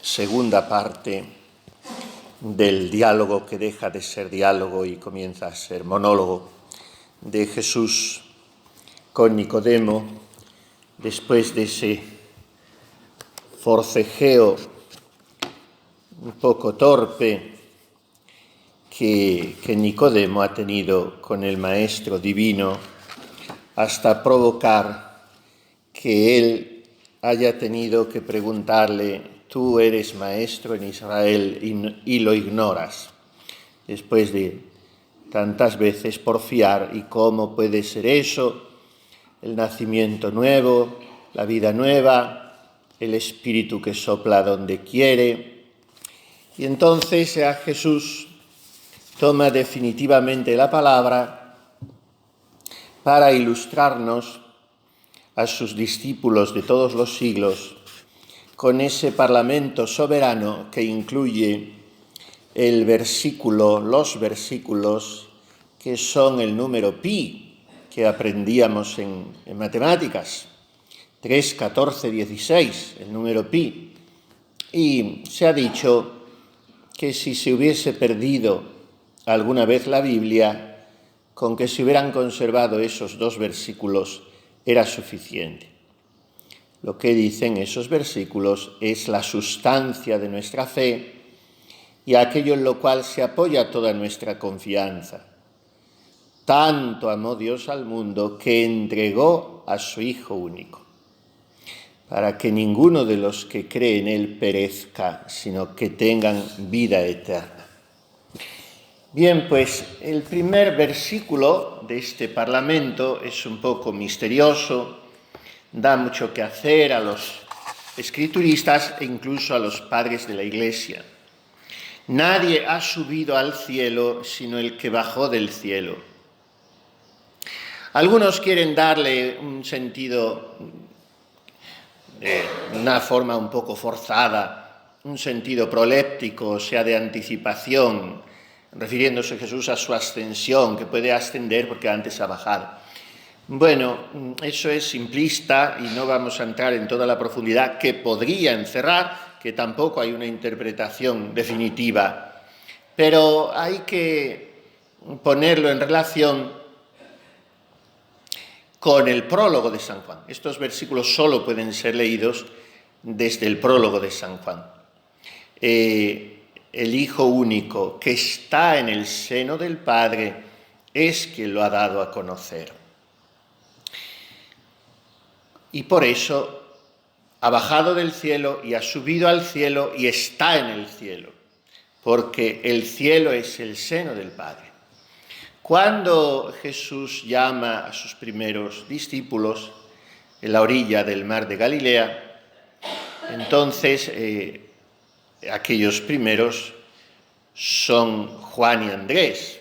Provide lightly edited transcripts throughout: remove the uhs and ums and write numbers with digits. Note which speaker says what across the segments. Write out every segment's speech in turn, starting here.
Speaker 1: segunda parte del diálogo que deja de ser diálogo y comienza a ser monólogo de Jesús con Nicodemo, después de ese forcejeo un poco torpe que Nicodemo ha tenido con el Maestro Divino, hasta provocar que él haya tenido que preguntarle: tú eres maestro en Israel y lo ignoras, después de tantas veces porfiar. ¿Y cómo puede ser eso? El nacimiento nuevo, la vida nueva, el Espíritu que sopla donde quiere. Y entonces ya Jesús toma definitivamente la palabra para ilustrarnos a sus discípulos de todos los siglos con ese parlamento soberano que incluye los versículos que son el número pi que aprendíamos en matemáticas, 3, 14, 16, el número pi. Y se ha dicho que si se hubiese perdido alguna vez la Biblia, con que se hubieran conservado esos dos versículos era suficiente. Lo que dicen esos versículos es la sustancia de nuestra fe y aquello en lo cual se apoya toda nuestra confianza. Tanto amó Dios al mundo que entregó a su Hijo único, para que ninguno de los que cree en Él perezca, sino que tengan vida eterna. Bien, pues el primer versículo de este parlamento es un poco misterioso, da mucho que hacer a los escrituristas e incluso a los padres de la Iglesia. Nadie ha subido al cielo sino el que bajó del cielo. Algunos quieren darle un sentido, una forma un poco forzada, un sentido proléptico, o sea, de anticipación, refiriéndose Jesús a su ascensión, que puede ascender porque antes ha bajado. Bueno, eso es simplista y no vamos a entrar en toda la profundidad que podría encerrar, que tampoco hay una interpretación definitiva, pero hay que ponerlo en relación con el prólogo de San Juan. Estos versículos solo pueden ser leídos desde el prólogo de San Juan. El Hijo único que está en el seno del Padre es quien lo ha dado a conocer. Y por eso ha bajado del cielo y ha subido al cielo y está en el cielo, porque el cielo es el seno del Padre. Cuando Jesús llama a sus primeros discípulos en la orilla del mar de Galilea, entonces aquellos primeros son Juan y Andrés,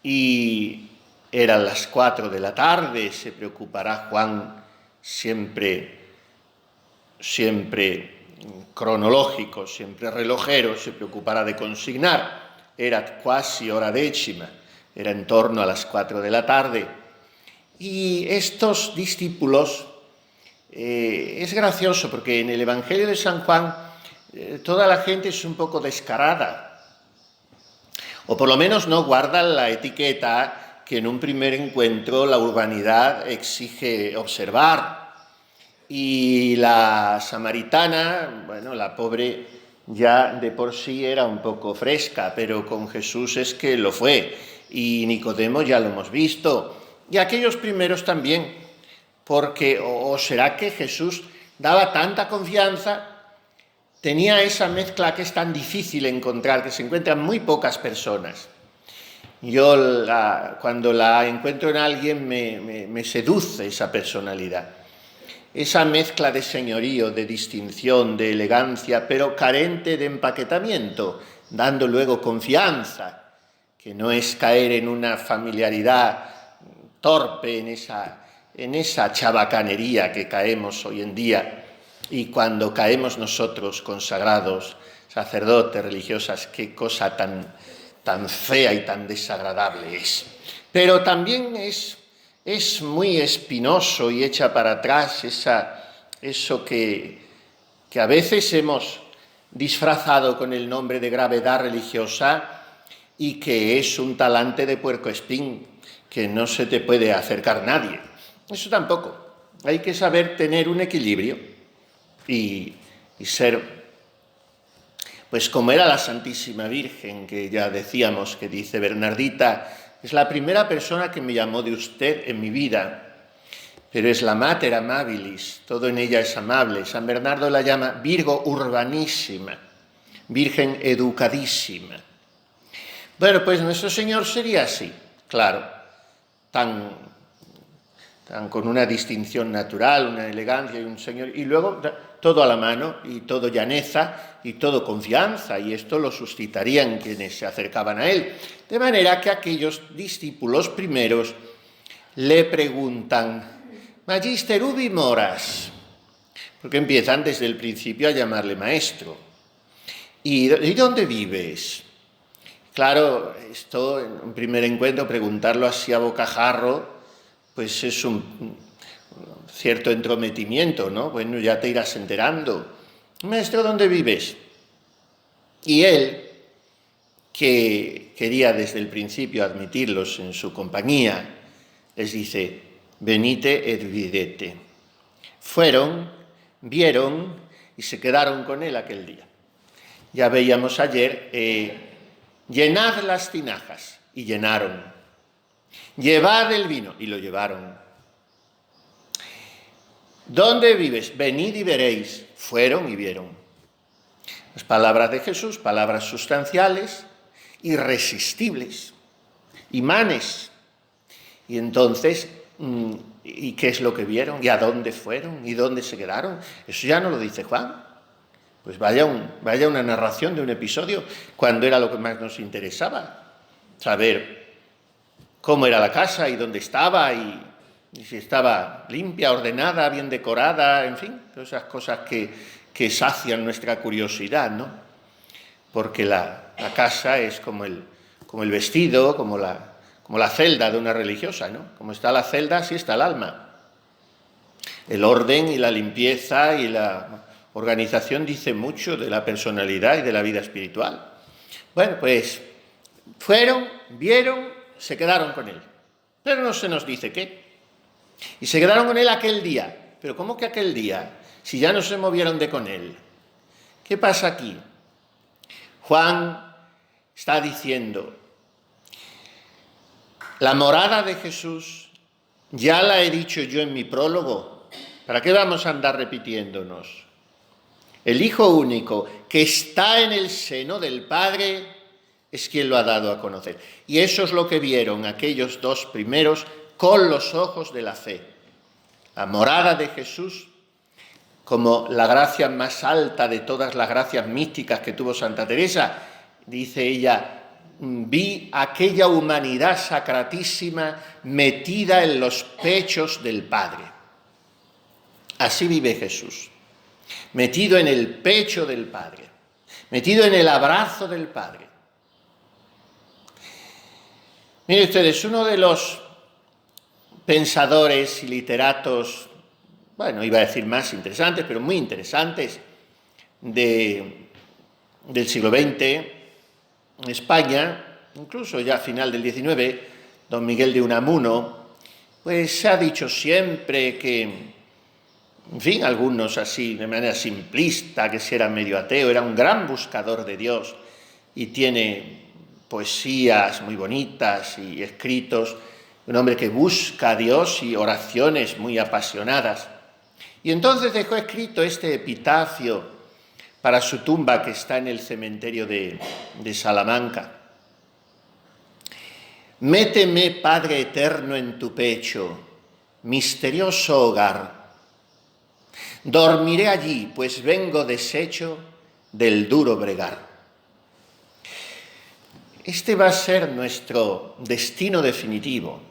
Speaker 1: y eran las 4 de la tarde, se preocupará Juan siempre cronológico, siempre relojero, se preocupará de consignar. Era quasi hora décima, era en torno a las 4 de la tarde. Y estos discípulos, es gracioso porque en el Evangelio de San Juan toda la gente es un poco descarada, o por lo menos no guardan la etiqueta que en un primer encuentro la urbanidad exige observar. Y la samaritana, bueno, la pobre ya de por sí era un poco fresca, pero con Jesús es que lo fue. Y Nicodemo ya lo hemos visto. Y aquellos primeros también, porque o será que Jesús daba tanta confianza, tenía esa mezcla que es tan difícil encontrar, que se encuentran muy pocas personas. Yo cuando la encuentro en alguien me seduce esa personalidad. Esa mezcla de señorío, de distinción, de elegancia, pero carente de empaquetamiento, dando luego confianza, que no es caer en una familiaridad torpe, en esa chabacanería que caemos hoy en día. Y cuando caemos nosotros, consagrados, sacerdotes, religiosas, qué cosa tan fea y tan desagradable es. Pero también es muy espinoso y echa para atrás eso que a veces hemos disfrazado con el nombre de gravedad religiosa y que es un talante de puercoespín, que no se te puede acercar nadie. Eso tampoco. Hay que saber tener un equilibrio y ser, pues como era la Santísima Virgen, que ya decíamos, que dice Bernardita, es la primera persona que me llamó de usted en mi vida, pero es la Mater Amabilis, todo en ella es amable. San Bernardo la llama Virgo Urbanísima, Virgen Educadísima. Bueno, pues nuestro Señor sería así, claro, tan con una distinción natural, una elegancia y un Señor, y luego todo a la mano, y todo llaneza, y todo confianza, y esto lo suscitarían quienes se acercaban a él. De manera que aquellos discípulos primeros le preguntan, Magister ubi moras, porque empiezan desde el principio a llamarle maestro. ¿Y dónde vives? Claro, esto en un primer encuentro, preguntarlo así a bocajarro, pues es un cierto entrometimiento, ¿no? Bueno, ya te irás enterando. Maestro, ¿dónde vives? Y él, que quería desde el principio admitirlos en su compañía, les dice, venite et videte. Fueron, vieron y se quedaron con él aquel día. Ya veíamos ayer, llenad las tinajas, y llenaron. Llevad el vino, y lo llevaron. ¿Dónde vives? Venid y veréis. Fueron y vieron. Las palabras de Jesús, palabras sustanciales, irresistibles, imanes. Y entonces, ¿y qué es lo que vieron? ¿Y a dónde fueron? ¿Y dónde se quedaron? Eso ya no lo dice Juan. Pues vaya una narración de un episodio cuando era lo que más nos interesaba. Saber cómo era la casa y dónde estaba y si estaba limpia, ordenada, bien decorada, en fin, todas esas cosas que sacian nuestra curiosidad, ¿no? Porque la casa es como el vestido, como la celda de una religiosa, ¿no? Como está la celda, así está el alma. El orden y la limpieza y la organización dice mucho de la personalidad y de la vida espiritual. Bueno, pues fueron, vieron, se quedaron con él. Pero no se nos dice qué. Y se quedaron con él aquel día. ¿Pero cómo que aquel día? Si ya no se movieron de con él. ¿Qué pasa aquí? Juan está diciendo, la morada de Jesús ya la he dicho yo en mi prólogo. ¿Para qué vamos a andar repitiéndonos? El Hijo único que está en el seno del Padre es quien lo ha dado a conocer. Y eso es lo que vieron aquellos dos primeros con los ojos de la fe. La morada de Jesús, como la gracia más alta de todas las gracias místicas que tuvo Santa Teresa, dice ella, vi aquella humanidad sacratísima metida en los pechos del Padre. Así vive Jesús, metido en el pecho del Padre, metido en el abrazo del Padre. Miren ustedes, uno de los pensadores y literatos, bueno, iba a decir más interesantes, pero muy interesantes, del siglo XX, en España, incluso ya a final del XIX, don Miguel de Unamuno, pues se ha dicho siempre que, en fin, algunos así, de manera simplista, que si era medio ateo, era un gran buscador de Dios y tiene poesías muy bonitas y escritos, un hombre que busca a Dios y oraciones muy apasionadas. Y entonces dejó escrito este epitafio para su tumba que está en el cementerio de Salamanca. Méteme, Padre eterno, en tu pecho, misterioso hogar. Dormiré allí, pues vengo deshecho del duro bregar. Este va a ser nuestro destino definitivo,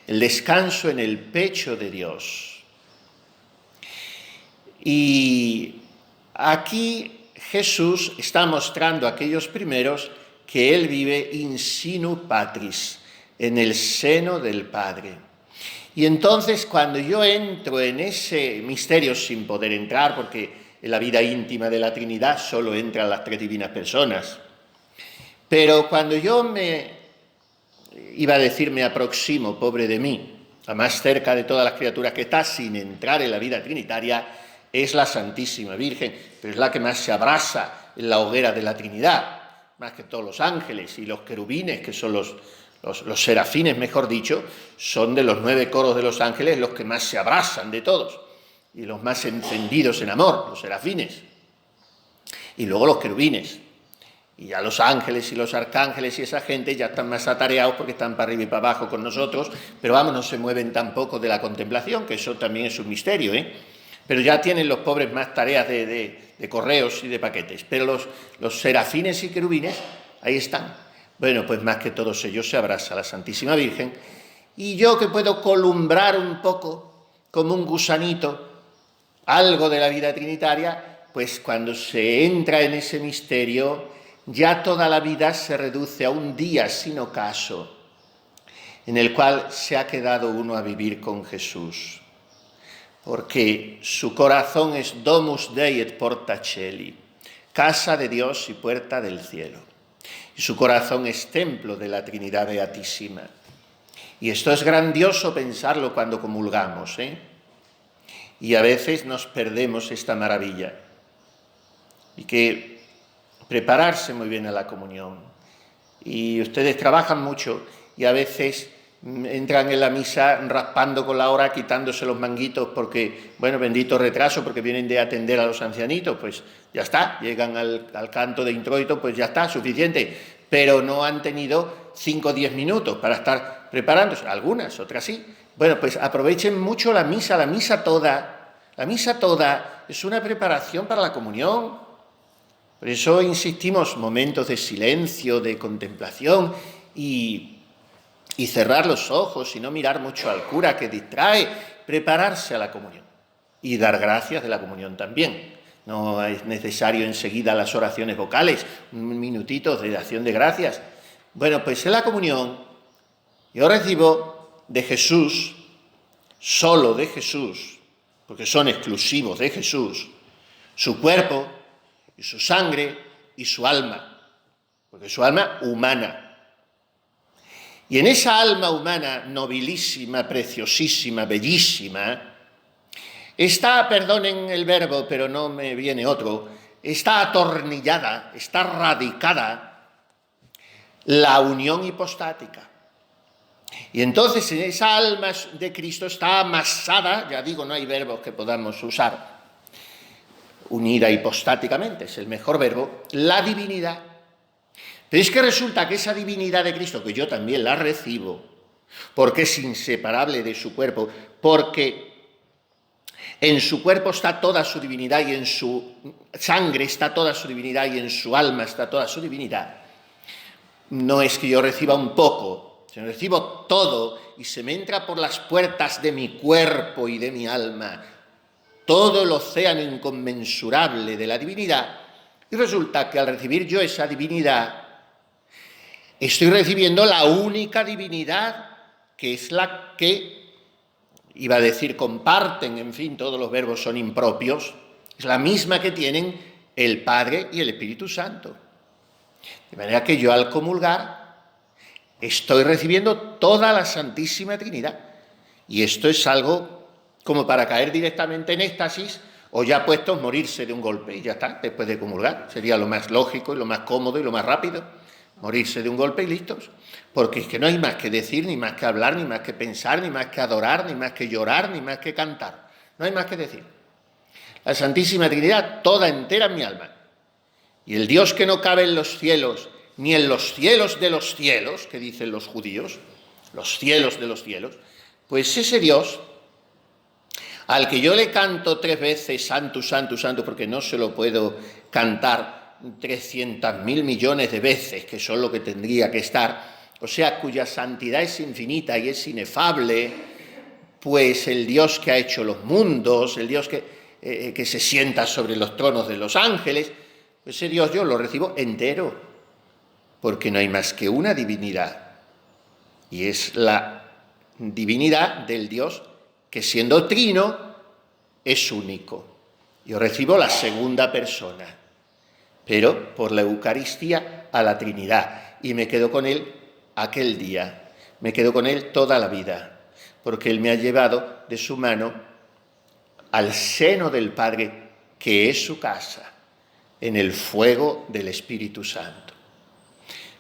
Speaker 1: el descanso en el pecho de Dios. Y aquí Jesús está mostrando a aquellos primeros que Él vive in sinu patris, en el seno del Padre. Y entonces cuando yo entro en ese misterio sin poder entrar, porque en la vida íntima de la Trinidad solo entran las tres divinas personas. Pero cuando yo me aproximo, pobre de mí, a más cerca de todas las criaturas que está sin entrar en la vida trinitaria, es la Santísima Virgen, pero es la que más se abrasa en la hoguera de la Trinidad, más que todos los ángeles y los querubines, que son los serafines, mejor dicho, son de los 9 coros de los ángeles los que más se abrasan de todos, y los más encendidos en amor, los serafines, y luego los querubines. Y ya los ángeles y los arcángeles y esa gente ya están más atareados porque están para arriba y para abajo con nosotros, pero vamos, no se mueven tampoco de la contemplación, que eso también es un misterio, Pero ya tienen los pobres más tareas de correos y de paquetes. Pero los serafines y querubines, ahí están. Bueno, pues más que todos ellos se abraza la Santísima Virgen. Y yo que puedo columbrar un poco, como un gusanito, algo de la vida trinitaria, pues cuando se entra en ese misterio, ya toda la vida se reduce a un día sin ocaso, en el cual se ha quedado uno a vivir con Jesús. Porque su corazón es Domus Dei et Porta Caeli, casa de Dios y puerta del cielo. Y su corazón es templo de la Trinidad Beatísima. Y esto es grandioso pensarlo cuando comulgamos, Y a veces nos perdemos esta maravilla. Y que prepararse muy bien a la comunión. Y ustedes trabajan mucho y a veces entran en la misa raspando con la hora, quitándose los manguitos porque, bueno, bendito retraso, porque vienen de atender a los ancianitos, pues ya está, llegan al canto de introito, pues ya está, suficiente, pero no han tenido 5 o 10 minutos para estar preparándose, algunas, otras sí. Bueno, pues aprovechen mucho la misa toda es una preparación para la comunión. Por eso insistimos, momentos de silencio, de contemplación y cerrar los ojos y no mirar mucho al cura que distrae, prepararse a la comunión y dar gracias de la comunión también. No es necesario enseguida las oraciones vocales, un minutito de acción de gracias. Bueno, pues en la comunión yo recibo de Jesús, solo de Jesús, porque son exclusivos de Jesús, su cuerpo y su sangre y su alma, porque su alma humana. Y en esa alma humana nobilísima, preciosísima, bellísima, está, perdonen el verbo, pero no me viene otro, está atornillada, está radicada la unión hipostática. Y entonces en esa alma de Cristo está amasada, ya digo, no hay verbos que podamos usar, unida hipostáticamente, es el mejor verbo, la divinidad. Pero es que resulta que esa divinidad de Cristo, que yo también la recibo, porque es inseparable de su cuerpo, porque en su cuerpo está toda su divinidad y en su sangre está toda su divinidad y en su alma está toda su divinidad, no es que yo reciba un poco, sino recibo todo y se me entra por las puertas de mi cuerpo y de mi alma todo el océano inconmensurable de la divinidad, y resulta que al recibir yo esa divinidad, estoy recibiendo la única divinidad, que es la que, iba a decir comparten, en fin, todos los verbos son impropios, es la misma que tienen el Padre y el Espíritu Santo. De manera que yo al comulgar estoy recibiendo toda la Santísima Trinidad. Y esto es algo como para caer directamente en éxtasis o ya puestos morirse de un golpe y ya está, después de comulgar. Sería lo más lógico y lo más cómodo y lo más rápido. Morirse de un golpe y listos. Porque es que no hay más que decir, ni más que hablar, ni más que pensar, ni más que adorar, ni más que llorar, ni más que cantar. No hay más que decir. La Santísima Trinidad toda entera en mi alma. Y el Dios que no cabe en los cielos, ni en los cielos de los cielos, que dicen los judíos, los cielos de los cielos, pues ese Dios, al que yo le canto 3 veces, santo, santo, santo, porque no se lo puedo cantar 300.000 millones de veces, que son lo que tendría que estar, o sea, cuya santidad es infinita y es inefable, pues el Dios que ha hecho los mundos, el Dios que se sienta sobre los tronos de los ángeles, pues ese Dios yo lo recibo entero, porque no hay más que una divinidad, y es la divinidad del Dios que siendo trino es único. Yo recibo la segunda persona, pero por la Eucaristía a la Trinidad, y me quedo con Él aquel día, me quedo con Él toda la vida, porque Él me ha llevado de su mano al seno del Padre, que es su casa, en el fuego del Espíritu Santo.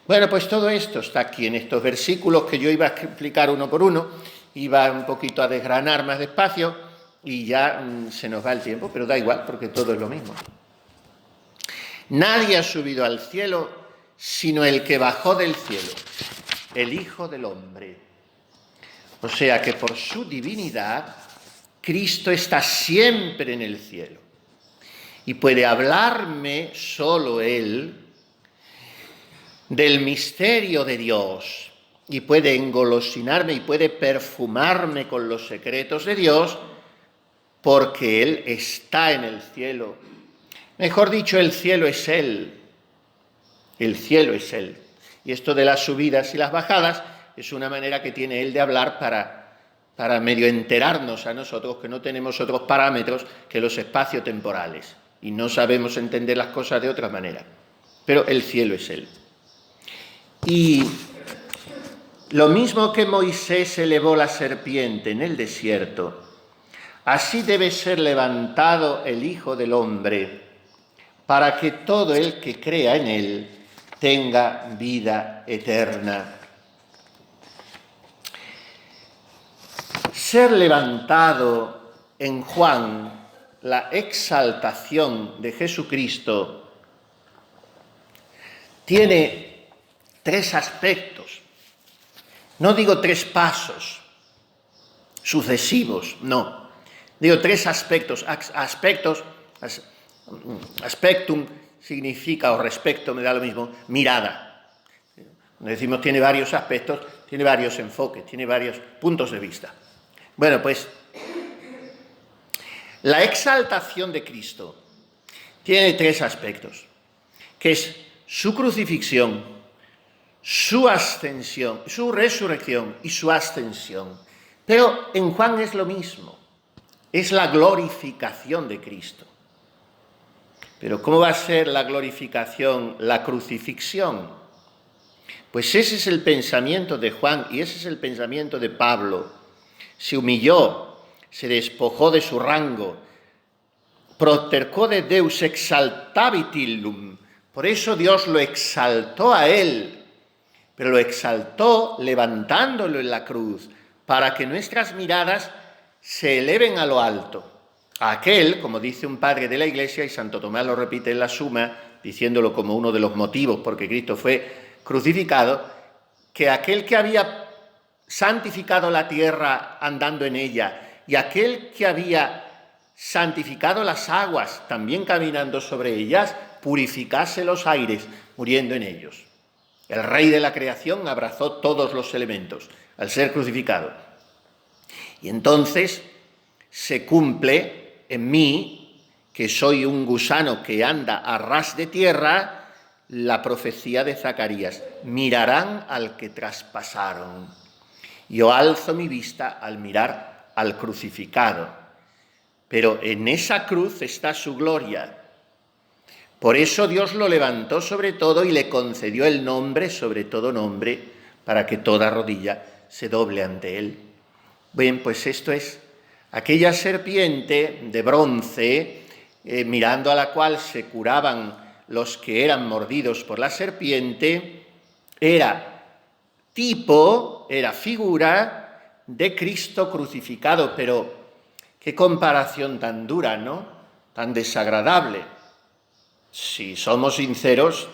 Speaker 1: Bueno, pues todo esto está aquí en estos versículos que yo iba a explicar uno por uno, iba un poquito a desgranar más despacio y ya se nos va el tiempo, pero da igual porque todo es lo mismo. Nadie ha subido al cielo sino el que bajó del cielo, el Hijo del Hombre. O sea que por su divinidad, Cristo está siempre en el cielo y puede hablarme solo Él del misterio de Dios y puede engolosinarme y puede perfumarme con los secretos de Dios porque Él está en el cielo. Mejor dicho, el cielo es Él. El cielo es Él. Y esto de las subidas y las bajadas es una manera que tiene Él de hablar para medio enterarnos a nosotros que no tenemos otros parámetros que los espaciotemporales y no sabemos entender las cosas de otra manera. Pero el cielo es Él. Y lo mismo que Moisés elevó la serpiente en el desierto, así debe ser levantado el Hijo del Hombre, para que todo el que crea en Él tenga vida eterna. Ser levantado en Juan, la exaltación de Jesucristo, tiene tres aspectos. No digo tres pasos sucesivos, no. Digo tres aspectos. Aspectum significa, o respecto, me da lo mismo, mirada. Decimos tiene varios aspectos, tiene varios enfoques, tiene varios puntos de vista. Bueno, pues la exaltación de Cristo tiene tres aspectos, que es su crucifixión, su ascensión, su resurrección y su ascensión. Pero en Juan es lo mismo, es la glorificación de Cristo. Pero ¿cómo va a ser la glorificación, la crucifixión? Pues ese es el pensamiento de Juan y ese es el pensamiento de Pablo. Se humilló, se despojó de su rango, protercó de Deus exaltavit illum. Por eso Dios lo exaltó a él, pero lo exaltó levantándolo en la cruz, para que nuestras miradas se eleven a lo alto. A aquel, como dice un padre de la Iglesia, y Santo Tomás lo repite en la Suma, diciéndolo como uno de los motivos porque Cristo fue crucificado, que aquel que había santificado la tierra andando en ella, y aquel que había santificado las aguas, también caminando sobre ellas, purificase los aires, muriendo en ellos. El Rey de la creación abrazó todos los elementos al ser crucificado. Y entonces se cumple en mí, que soy un gusano que anda a ras de tierra, la profecía de Zacarías: mirarán al que traspasaron. Yo alzo mi vista al mirar al crucificado, pero en esa cruz está su gloria. Por eso Dios lo levantó sobre todo y le concedió el nombre sobre todo nombre, para que toda rodilla se doble ante él. Bien, pues esto es aquella serpiente de bronce, mirando a la cual se curaban los que eran mordidos por la serpiente, era tipo, era figura de Cristo crucificado. Pero qué comparación tan dura, ¿no? Tan desagradable. Si somos sinceros,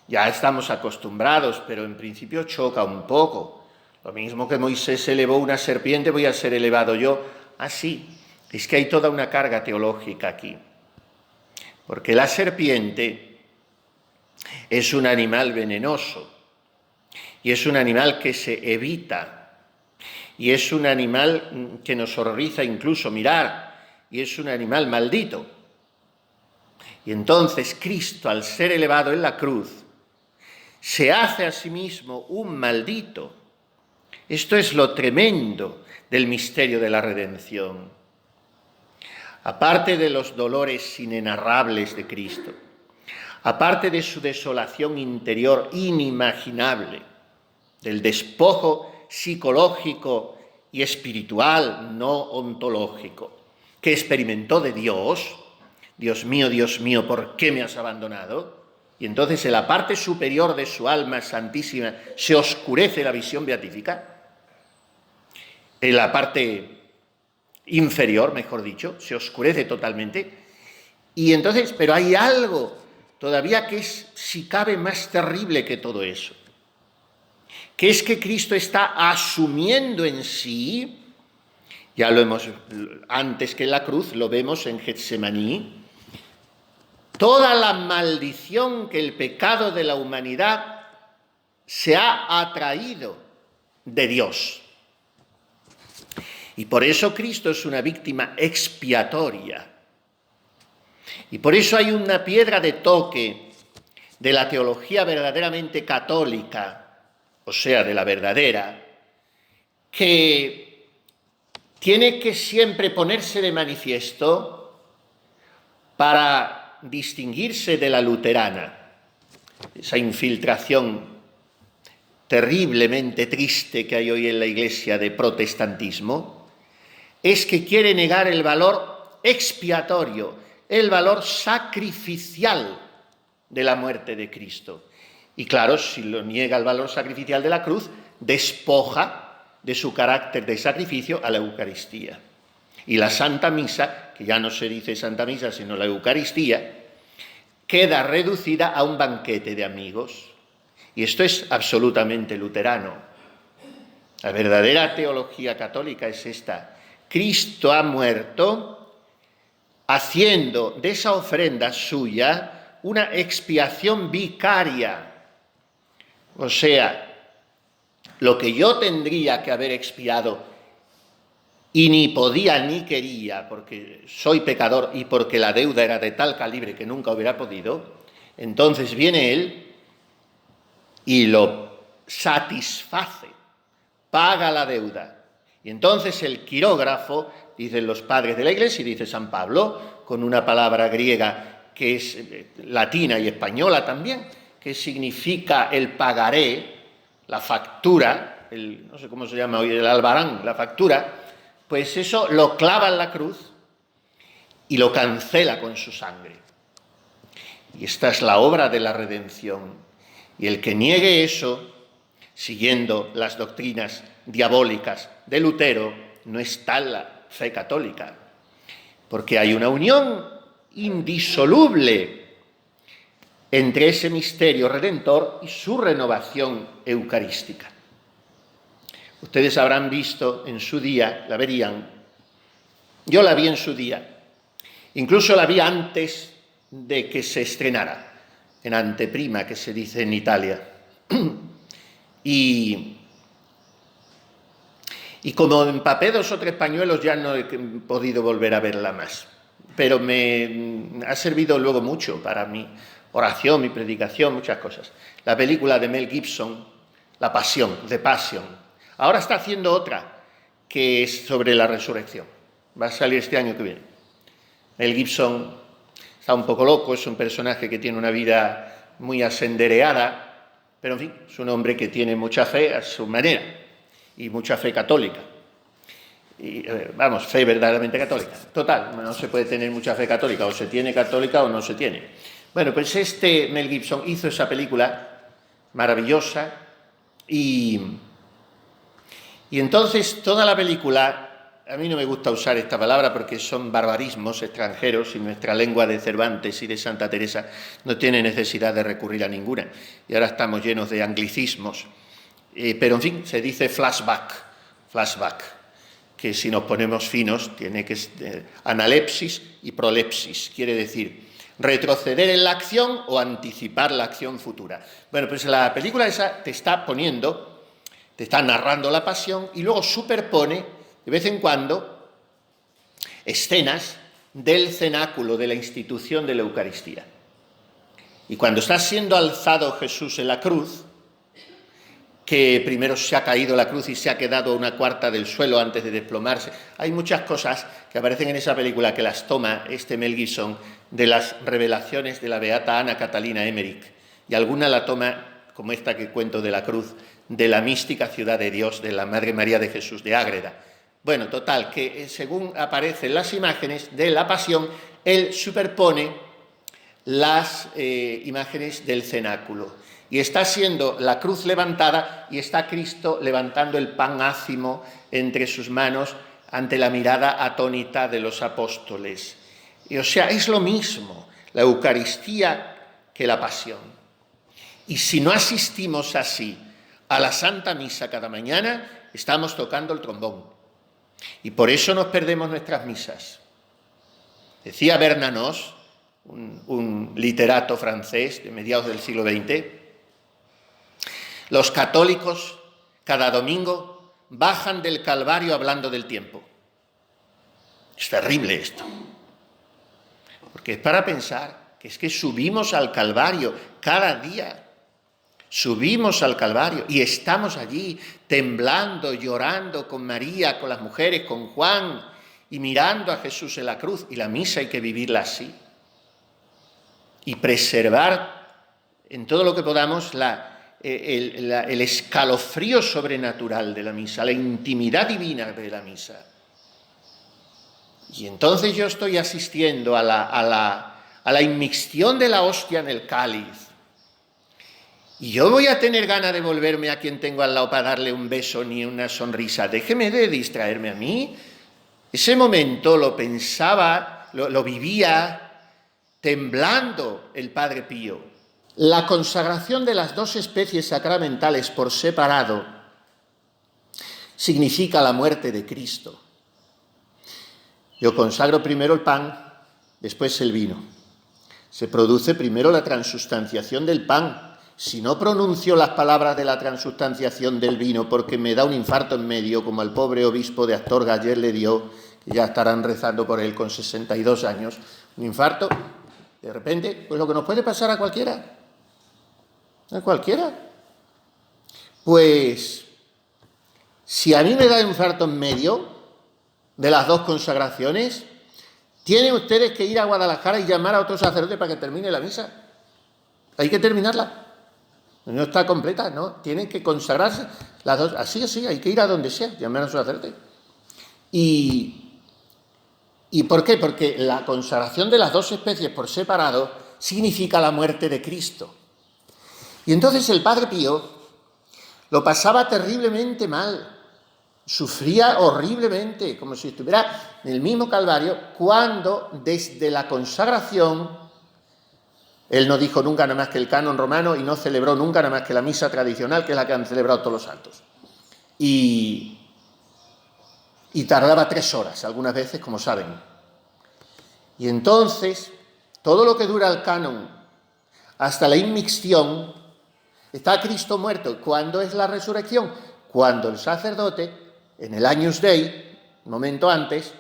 Speaker 1: ya estamos acostumbrados, pero en principio choca un poco. Lo mismo que Moisés elevó una serpiente, voy a ser elevado yo. Así, es que hay toda una carga teológica aquí. Porque la serpiente es un animal venenoso y es un animal que se evita y es un animal que nos horroriza incluso mirar y es un animal maldito. Y entonces Cristo, al ser elevado en la cruz, se hace a sí mismo un maldito. Esto es lo tremendo del misterio de la redención. aparte de los dolores inenarrables de Cristo, aparte de su desolación interior inimaginable, del despojo psicológico y espiritual no ontológico que experimentó de Dios, Dios mío, ¿por qué me has abandonado? Y entonces en la parte superior de su alma santísima se oscurece la visión beatífica. En la parte inferior, mejor dicho, se oscurece totalmente. Y entonces, pero hay algo todavía que es, si cabe, más terrible que todo eso, que es que Cristo está asumiendo en sí, ya lo hemos, antes que en la cruz, lo vemos en Getsemaní, toda la maldición que el pecado de la humanidad se ha atraído de Dios. Y por eso Cristo es una víctima expiatoria. Y por eso hay una piedra de toque de la teología verdaderamente católica, o sea, de la verdadera, que tiene que siempre ponerse de manifiesto para distinguirse de la luterana, esa infiltración terriblemente triste que hay hoy en la Iglesia de protestantismo, es que quiere negar el valor expiatorio, el valor sacrificial de la muerte de Cristo. Y claro, si lo niega el valor sacrificial de la cruz, despoja de su carácter de sacrificio a la Eucaristía. Y la Santa Misa, que ya no se dice Santa Misa, sino la Eucaristía, queda reducida a un banquete de amigos. Y esto es absolutamente luterano. La verdadera teología católica es esta. Cristo ha muerto haciendo de esa ofrenda suya una expiación vicaria. O sea, lo que yo tendría que haber expiado y ni podía ni quería, porque soy pecador y porque la deuda era de tal calibre que nunca hubiera podido, entonces viene Él y lo satisface, paga la deuda. Y entonces el quirógrafo, dicen los padres de la Iglesia, y dice San Pablo, con una palabra griega que es latina y española también, que significa el pagaré, la factura, no sé cómo se llama hoy, el albarán, la factura, pues eso lo clava en la cruz y lo cancela con su sangre. Y esta es la obra de la redención. Y el que niegue eso, siguiendo las doctrinas diabólicas de Lutero, no está en la fe católica, porque hay una unión indisoluble entre ese misterio redentor y su renovación eucarística. Ustedes habrán visto en su día, la verían, yo la vi en su día, incluso la vi antes de que se estrenara, en anteprima, que se dice en Italia. Y como empapé 2 o 3 pañuelos ya no he podido volver a verla más. Pero me ha servido luego mucho para mi oración, mi predicación, muchas cosas. La película de Mel Gibson, La Pasión, The Passion. Ahora está haciendo otra que es sobre la resurrección. Va a salir este año que viene. Mel Gibson está un poco loco, es un personaje que tiene una vida muy asendereada, pero en fin, es un hombre que tiene mucha fe a su manera, y mucha fe católica. Y, vamos, fe verdaderamente católica. Total, no se puede tener mucha fe católica, o se tiene católica o no se tiene. Bueno, pues Mel Gibson hizo esa película maravillosa y entonces toda la película, a mí no me gusta usar esta palabra porque son barbarismos extranjeros y nuestra lengua de Cervantes y de Santa Teresa no tiene necesidad de recurrir a ninguna. Y ahora estamos llenos de anglicismos. Pero en fin, se dice flashback, que si nos ponemos finos tiene que ser analepsis y prolepsis, quiere decir retroceder en la acción o anticipar la acción futura. Bueno, pues la película esa te está narrando la pasión y luego superpone de vez en cuando escenas del cenáculo, de la institución de la Eucaristía. Y cuando está siendo alzado Jesús en la cruz, que primero se ha caído la cruz y se ha quedado una cuarta del suelo antes de desplomarse. Hay muchas cosas que aparecen en esa película que las toma Mel Gibson de las revelaciones de la beata Ana Catalina Emmerich, y alguna la toma, como esta que cuento de la cruz, de la mística ciudad de Dios, de la Madre María de Jesús de Ágreda. Bueno, total, que según aparecen las imágenes de la Pasión, él superpone las imágenes del cenáculo. Y está siendo la cruz levantada y está Cristo levantando el pan ácimo entre sus manos ante la mirada atónita de los apóstoles. Y, o sea, es lo mismo la Eucaristía que la Pasión. Y si no asistimos así a la Santa Misa cada mañana, estamos tocando el trombón. Y por eso nos perdemos nuestras misas. Decía Bernanos, un literato francés de mediados del siglo XX, los católicos cada domingo bajan del Calvario hablando del tiempo. Es terrible esto, porque es para pensar que es que subimos al Calvario cada día, subimos al Calvario y estamos allí temblando, llorando con María, con las mujeres, con Juan y mirando a Jesús en la cruz, y la misa hay que vivirla así y preservar en todo lo que podamos el escalofrío sobrenatural de la misa, la intimidad divina de la misa. Y entonces yo estoy asistiendo a la inmixción de la hostia en el cáliz. Y yo voy a tener ganas de volverme a quien tengo al lado para darle un beso ni una sonrisa. Déjeme de distraerme a mí. Ese momento lo pensaba, lo vivía temblando el Padre Pío. La consagración de las dos especies sacramentales por separado significa la muerte de Cristo. Yo consagro primero el pan, después el vino. Se produce primero la transustanciación del pan. Si no pronuncio las palabras de la transustanciación del vino porque me da un infarto en medio, como al pobre obispo de Astorga ayer le dio, que ya estarán rezando por él con 62 años, un infarto, de repente, pues lo que nos puede pasar a cualquiera. ¿A cualquiera? Pues, si a mí me da infarto en medio de las dos consagraciones, tienen ustedes que ir a Guadalajara y llamar a otro sacerdote para que termine la misa. Hay que terminarla. No está completa, ¿no? Tienen que consagrarse las dos. Así, hay que ir a donde sea, llamar a su sacerdote. ¿Y por qué? Porque la consagración de las dos especies por separado significa la muerte de Cristo. Y entonces el Padre Pío lo pasaba terriblemente mal, sufría horriblemente, como si estuviera en el mismo Calvario, cuando desde la consagración, él no dijo nunca nada más que el canon romano y no celebró nunca nada más que la misa tradicional, que es la que han celebrado todos los santos. Y tardaba 3 horas, algunas veces, como saben. Y entonces, todo lo que dura el canon, hasta la inmixción, está Cristo muerto. ¿Cuándo es la resurrección? Cuando el sacerdote, en el Agnus Dei, un momento antes,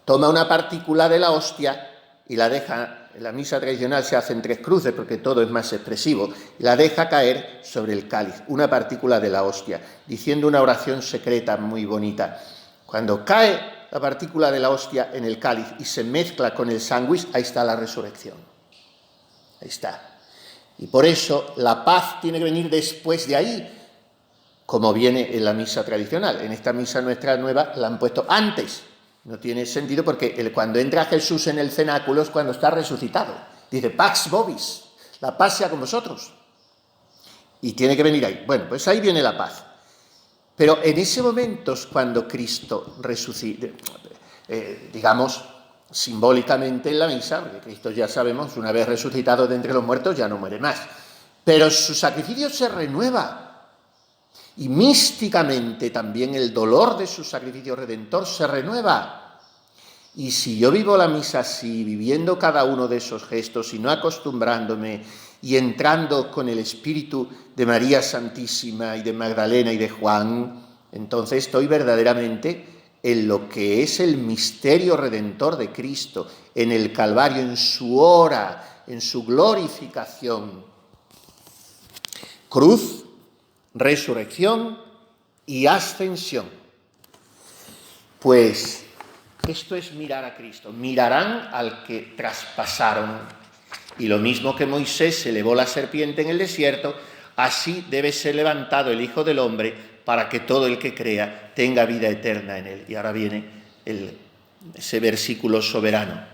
Speaker 1: toma una partícula de la hostia y la deja, en la misa tradicional se hacen 3 cruces porque todo es más expresivo, y la deja caer sobre el cáliz, una partícula de la hostia, diciendo una oración secreta muy bonita. Cuando cae la partícula de la hostia en el cáliz y se mezcla con el sándwich, ahí está la resurrección. Ahí está. Y por eso la paz tiene que venir después de ahí, como viene en la misa tradicional. En esta misa nuestra nueva la han puesto antes. No tiene sentido porque cuando entra Jesús en el cenáculo es cuando está resucitado. Dice, Pax Vobis, la paz sea con vosotros. Y tiene que venir ahí. Bueno, pues ahí viene la paz. Pero en ese momento es cuando Cristo resucita, digamos, simbólicamente en la misa, porque Cristo ya sabemos, una vez resucitado de entre los muertos ya no muere más, pero su sacrificio se renueva y místicamente también el dolor de su sacrificio redentor se renueva. Y si yo vivo la misa así, viviendo cada uno de esos gestos y no acostumbrándome y entrando con el espíritu de María Santísima y de Magdalena y de Juan, entonces estoy verdaderamente en lo que es el misterio redentor de Cristo, en el Calvario, en su hora, en su glorificación. Cruz resurrección y ascensión. Pues esto es mirar a Cristo. Mirarán al que traspasaron. Y lo mismo que Moisés se elevó la serpiente en el desierto, así debe ser levantado el Hijo del Hombre para que todo el que crea tenga vida eterna en él. Y ahora viene ese versículo soberano.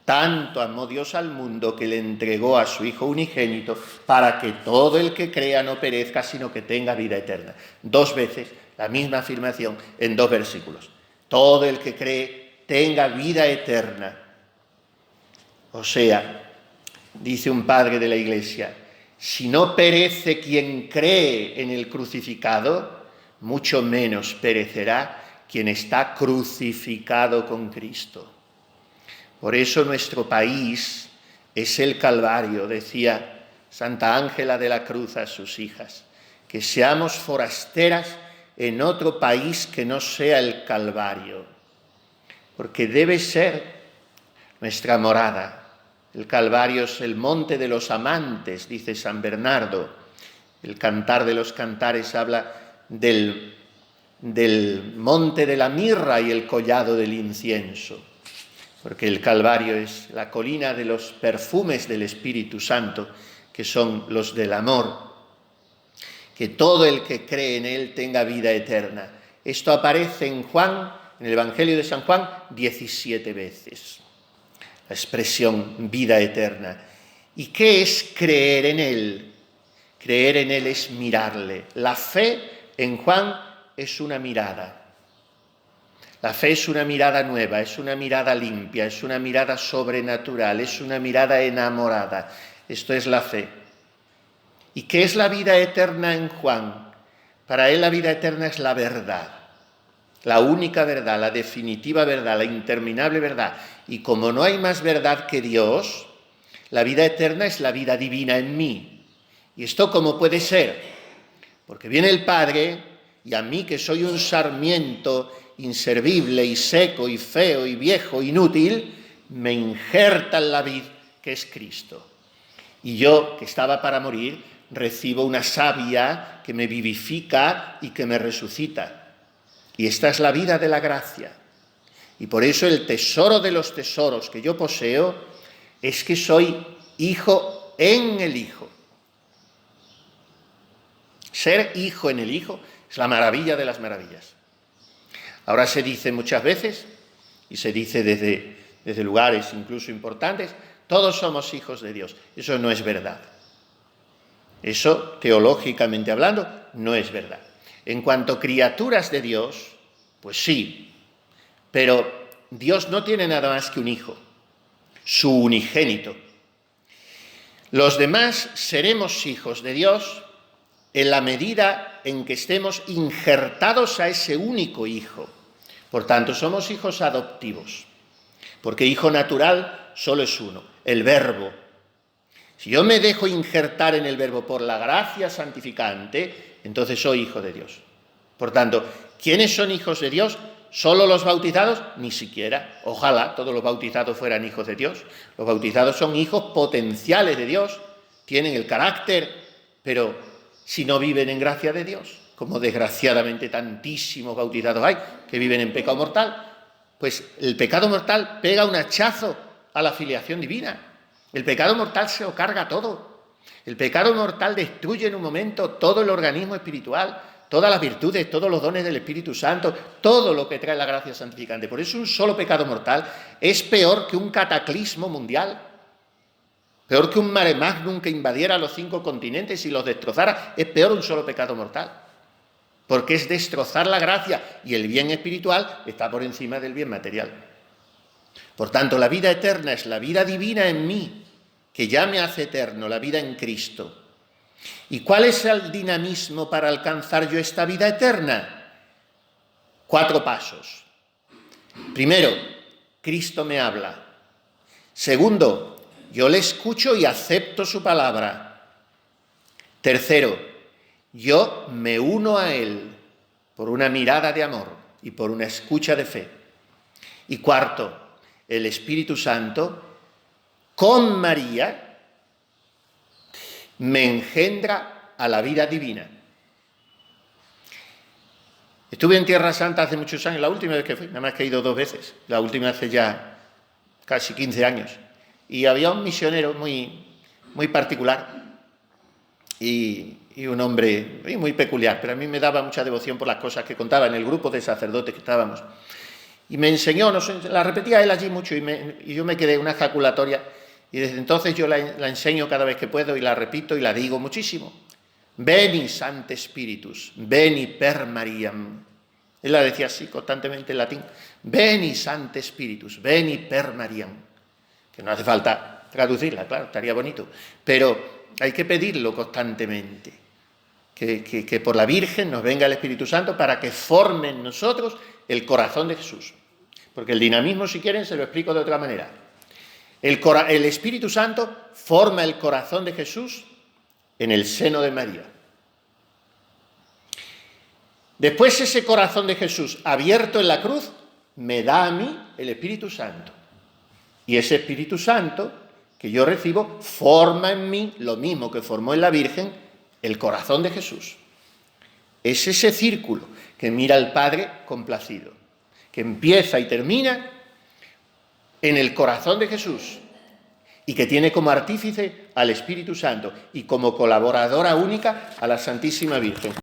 Speaker 1: Tanto amó Dios al mundo que le entregó a su Hijo unigénito para que todo el que crea no perezca, sino que tenga vida eterna. 2 veces la misma afirmación en 2 versículos. Todo el que cree tenga vida eterna. O sea, dice un padre de la Iglesia, si no perece quien cree en el crucificado, mucho menos perecerá quien está crucificado con Cristo. Por eso nuestro país es el Calvario, decía Santa Ángela de la Cruz a sus hijas, que seamos forasteras en otro país que no sea el Calvario, porque debe ser nuestra morada. El Calvario es el monte de los amantes, dice San Bernardo. El Cantar de los Cantares habla del monte de la mirra y el collado del incienso, porque el Calvario es la colina de los perfumes del Espíritu Santo, que son los del amor. Que todo el que cree en él tenga vida eterna. Esto aparece en Juan, en el Evangelio de San Juan, 17 veces. La expresión vida eterna. ¿Y qué es creer en él? Creer en él es mirarle. La fe en Juan es una mirada. La fe es una mirada nueva, es una mirada limpia, es una mirada sobrenatural, es una mirada enamorada. Esto es la fe. ¿Y qué es la vida eterna en Juan? Para él la vida eterna es la verdad, la única verdad, la definitiva verdad, la interminable verdad. Y como no hay más verdad que Dios, la vida eterna es la vida divina en mí. ¿Y esto cómo puede ser? Porque viene el Padre y a mí, que soy un sarmiento inservible y seco y feo y viejo, inútil, me injerta en la vid que es Cristo. Y yo, que estaba para morir, recibo una savia que me vivifica y que me resucita. Y esta es la vida de la gracia. Y por eso el tesoro de los tesoros que yo poseo es que soy hijo en el Hijo. Ser hijo en el Hijo es la maravilla de las maravillas. Ahora se dice muchas veces, y se dice desde lugares incluso importantes, todos somos hijos de Dios. Eso no es verdad. Eso, teológicamente hablando, no es verdad. En cuanto a criaturas de Dios, pues sí, pero Dios no tiene nada más que un hijo, su unigénito. Los demás seremos hijos de Dios en la medida en que estemos injertados a ese único hijo. Por tanto, somos hijos adoptivos, porque hijo natural solo es uno, el Verbo. Si yo me dejo injertar en el Verbo por la gracia santificante, entonces soy hijo de Dios. Por tanto, ¿quiénes son hijos de Dios? ¿Solo los bautizados? Ni siquiera. Ojalá todos los bautizados fueran hijos de Dios. Los bautizados son hijos potenciales de Dios, tienen el carácter, pero si no viven en gracia de Dios, como desgraciadamente tantísimos bautizados hay que viven en pecado mortal, pues el pecado mortal pega un hachazo a la filiación divina. El pecado mortal se lo carga todo. El pecado mortal destruye en un momento todo el organismo espiritual, todas las virtudes, todos los dones del Espíritu Santo, todo lo que trae la gracia santificante. Por eso un solo pecado mortal es peor que un cataclismo mundial, peor que un mare magnum que invadiera los 5 continentes y los destrozara. Es peor un solo pecado mortal, porque es destrozar la gracia, y el bien espiritual está por encima del bien material. Por tanto, la vida eterna es la vida divina en mí, que ya me hace eterno, la vida en Cristo. ¿Y cuál es el dinamismo para alcanzar yo esta vida eterna? 4 pasos. Primero, Cristo me habla. Segundo, yo le escucho y acepto su palabra. Tercero, yo me uno a él por una mirada de amor y por una escucha de fe. Y cuarto, el Espíritu Santo, con María, me engendra a la vida divina. Estuve en Tierra Santa hace muchos años, la última vez que fui, nada más que he ido 2 veces, la última hace ya casi 15 años. Y había un misionero muy particular y un hombre muy peculiar, pero a mí me daba mucha devoción por las cosas que contaba en el grupo de sacerdotes que estábamos. Y me enseñó, no sé, la repetía él allí mucho y yo me quedé una ejaculatoria y desde entonces yo la enseño cada vez que puedo y la repito y la digo muchísimo. Veni Sancte Spiritus, veni per Mariam. Él la decía así constantemente en latín. Veni Sancte Spiritus, veni per Mariam. Que no hace falta traducirla, claro, estaría bonito. Pero hay que pedirlo constantemente. Que por la Virgen nos venga el Espíritu Santo para que forme en nosotros el corazón de Jesús. Porque el dinamismo, si quieren, se lo explico de otra manera. El Espíritu Santo forma el corazón de Jesús en el seno de María. Después ese corazón de Jesús abierto en la cruz me da a mí el Espíritu Santo. Y ese Espíritu Santo que yo recibo forma en mí lo mismo que formó en la Virgen el corazón de Jesús. Es ese círculo que mira al Padre complacido, que empieza y termina en el corazón de Jesús y que tiene como artífice al Espíritu Santo y como colaboradora única a la Santísima Virgen.